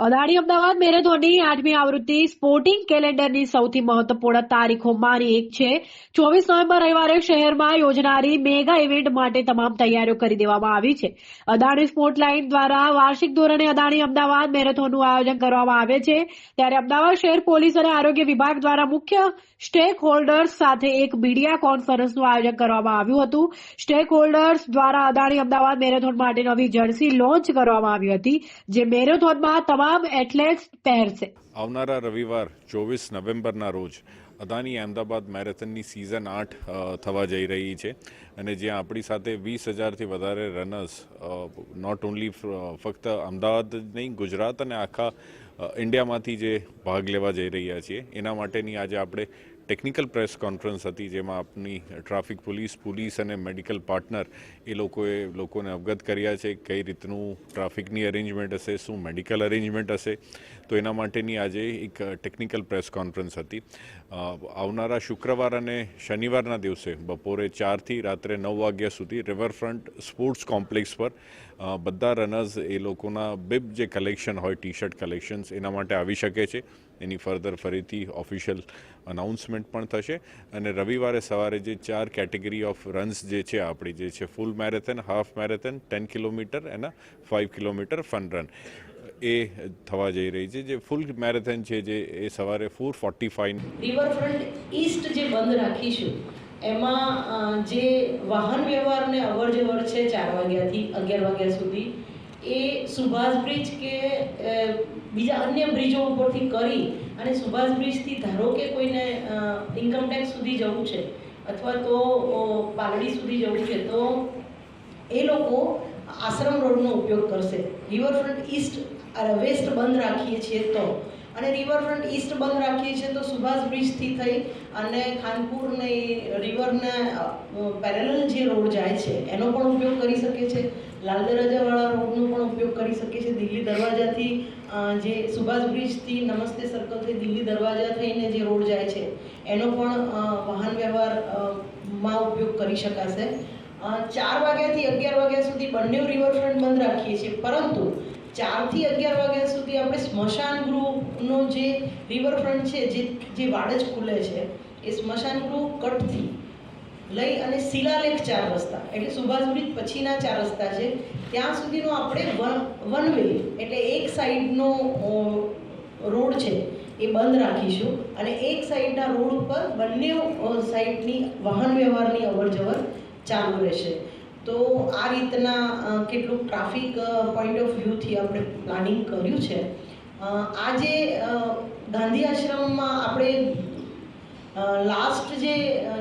અદાણી અમદાવાદ મેરેથોનની 8મી આવૃત્તિ સ્પોર્ટિંગ કેલેન્ડરની સૌથી મહત્વપૂર્ણ તારીખોમાંની એક છે. 24 નવેમ્બર રવિવારે શહેરમાં યોજનારી મેગા ઇવેન્ટ માટે તમામ તૈયારીઓ કરી દેવામાં આવી છે. અદાણી સ્પોર્ટ લાઇન દ્વારા વાર્ષિક ધોરણે અદાણી અમદાવાદ મેરેથોનનું આયોજન કરવામાં આવે છે. ત્યારે અમદાવાદ શહેર પોલીસ અને આરોગ્ય વિભાગ દ્વારા મુખ્ય સ્ટેક હોલ્ડર્સ સાથે એક મીડિયા કોન્ફરન્સનું આયોજન કરવામાં આવ્યું હતું. સ્ટેક હોલ્ડર્સ દ્વારા અદાણી અમદાવાદ મેરેથોન માટે નવી જર્સી લોન્ચ કરવામાં આવી હતી, જે મેરેથોનમાં તમામ એથ્લેટ્સ પહેરશે. આવનારા રવિવાર 24 નવેમ્બરના રોજ અદાણી અમદાવાદ મેરેથોનની સિઝન 8 થવા જઈ રહી છે અને જ્યાં આપણી સાથે 20,000થી વધારે રનર્સ નોટ ઓન્લી ફક્ત અમદાવાદ નહીં, ગુજરાત અને આખા ઇન્ડિયામાંથી જે ભાગ લેવા જઈ રહ્યા છીએ એના માટેની આજે આપણે ટેકનિકલ પ્રેસ કોન્ફરન્સ હતી, જેમાં આપની ટ્રાફિક પોલીસ અને મેડિકલ પાર્ટનર એ લોકોને અવગત કર્યા છે કઈ રીતનું ટ્રાફિકની અરેન્જમેન્ટ હશે, શું મેડિકલ અરેન્જમેન્ટ હશે. તો એના માટેની આજે એક ટેકનિકલ પ્રેસ કોન્ફરન્સ હતી. આવનારા શુક્રવાર અને શનિવારના દિવસે બપોરે 4થી રાત્રે 9 વાગ્યા સુધી રિવરફ્રન્ટ સ્પોર્ટ્સ કોમ્પ્લેક્સ પર બધા રનર્સ એ લોકોના બિબ જે કલેક્શન હોય, ટી શર્ટ કલેક્શન્સ, એના માટે આવી શકે છે. એની ફર્ધર ફરીથી ઓફિશિયલ અનાઉન્સમેન્ટ પણ થશે. અને રવિવારે સવારે જે 4 કેટેગરી ઓફ રન્સ જે છે આપણી, જે છે ફૂલ મેરેથોન, હાફ મેરેથોન, 10 કિલોમીટર અને 5 કિલોમીટર ફન રન, એ થવા જઈ રહી છે. જે ફૂલ મેરેથોન છે જે એ સવારે 4:45. રિવરફ્રન્ટ ઈસ્ટ જે બંધ રાખીશું એમાં જે વાહન વ્યવહારને અવર જવર છે 4 વાગ્યાથી 11 વાગ્યા સુધી, એ સુભાષ બ્રિજ કે બીજા અન્ય બ્રિજો ઉપરથી કરી અને સુભાષ બ્રિજથી ધારો કે કોઈને ઇન્કમટેક્સ સુધી જવું છે અથવા તો પાલડી સુધી જવું છે તો એ લોકો આશ્રમ રોડનો ઉપયોગ કરશે. રિવરફ્રન્ટ ઈસ્ટ વેસ્ટ બંધ રાખીએ છીએ તો, અને રિવરફ્રન્ટ ઈસ્ટ બંધ રાખીએ છીએ તો સુભાષ બ્રિજથી થઈ અને ખાનપુરને રિવરના પેરેલલ જે રોડ જાય છે એનો પણ ઉપયોગ કરી શકે છે. લાલ દરવાજાવાળા રોડનો પણ ઉપયોગ કરી શકે છે. દિલ્હી દરવાજાથી જે સુભાષ બ્રિજથી નમસ્તે સર્કલથી દિલ્હી દરવાજા થઈને જે રોડ જાય છે એનો પણ વાહન વ્યવહારમાં ઉપયોગ કરી શકાશે. 4 વાગ્યાથી 11 વાગ્યા સુધી બંને રિવરફ્રન્ટ બંધ રાખીએ છીએ, પરંતુ 4થી 11 વાગ્યા સુધી આપણે સ્મશાન ગૃહનો જે રિવરફ્રન્ટ છે જે વાડજ ખુલે છે, એ સ્મશાન ગૃહ કટથી લઈ અને શિલાલેખ 4 રસ્તા, એટલે સુભાષ બ્રિજ પછીના 4 રસ્તા છે ત્યાં સુધીનો આપણે વન વે, એટલે એક સાઈડનો રોડ છે એ બંધ રાખીશું અને એક સાઈડના રોડ ઉપર બંને સાઈડની વાહન વ્યવહારની અવર જવર ચાલુ રહેશે. તો આ રીતના કેટલુંક ટ્રાફિક પોઈન્ટ ઓફ વ્યૂથી આપણે પ્લાનિંગ કર્યું છે. આજે ગાંધી આશ્રમમાં આપણે લાસ્ટ જે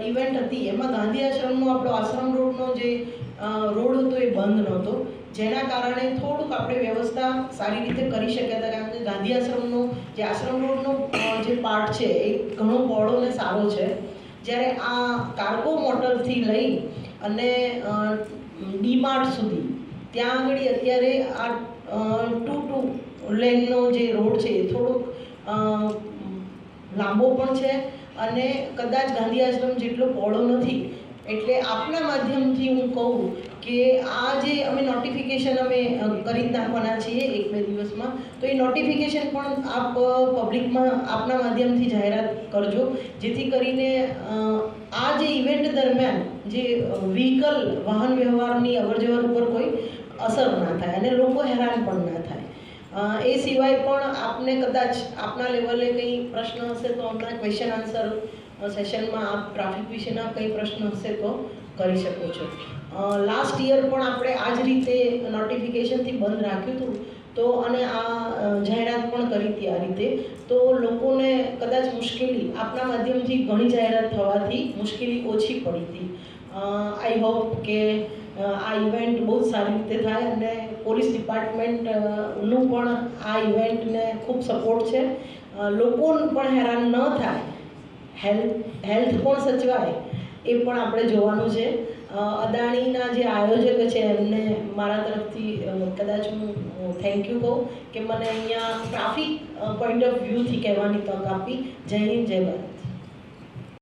ઇવેન્ટ હતી એમાં ગાંધી આશ્રમનો આપણો આશ્રમ રોડનો જે રોડ હતો એ બંધ નહોતો, જેના કારણે થોડુંક આપણે વ્યવસ્થા સારી રીતે કરી શક્યા હતા. કારણ કે ગાંધી આશ્રમનો જે આશ્રમ રોડનો જે પાર્ટ છે એ ઘણો પહોળો અને સારો છે, જ્યારે આ કાર્ગો મોટરથી લઈ અને ડીમાર્ટ સુધી ત્યાં આગળ અત્યારે આ 2 લેનનો જે રોડ છે એ થોડોક લાંબો પણ છે અને કદાચ ગાંધી આશ્રમ જેટલો પહોળો નથી. એટલે આપના માધ્યમથી હું કહું કે આ જે અમે નોટિફિકેશન અમે કરી નાખવાના છીએ 1-2 દિવસમાં, તો એ નોટિફિકેશન પણ આપ પબ્લિકમાં આપના માધ્યમથી જાહેરાત કરજો, જેથી કરીને આ જે ઇવેન્ટ દરમિયાન જે વ્હીકલ વાહન વ્યવહારની અવરજવર ઉપર કોઈ અસર ના થાય અને લોકો હેરાન પણ ના થાય. એ સિવાય પણ આપને કદાચ આપના લેવલે કંઈ પ્રશ્ન હશે તો હમણાં ક્વેશ્ચન આન્સર સેશનમાં આપ ટ્રાફિક વિશેના કંઈ પ્રશ્ન હશે તો કરી શકો છો. લાસ્ટ યર પણ આપણે આ જ રીતે નોટિફિકેશનથી બંધ રાખ્યું હતું તો, અને આ જાહેરાત પણ કરી હતી આ રીતે, તો લોકોને કદાચ મુશ્કેલી આપના માધ્યમથી ઘણી જાહેરાત થવાથી મુશ્કેલી ઓછી પડી હતી. આઈ હોપ કે આ ઇવેન્ટ બહુ જ સારી રીતે થાય અને પોલીસ ડિપાર્ટમેન્ટનું પણ આ ઇવેન્ટને ખૂબ સપોર્ટ છે. લોકો પણ હેરાન ન થાય, હેલ્થ પણ સચવાય, એ પણ આપણે જોવાનું છે. અદાણીના જે આયોજક છે એમને મારા તરફથી કદાચ હું થેન્ક યુ કહું કે મને અહીંયા ટ્રાફિક પોઈન્ટ ઓફ વ્યૂથી કહેવાની તક આપી. જય હિન્દ, જય ભારત.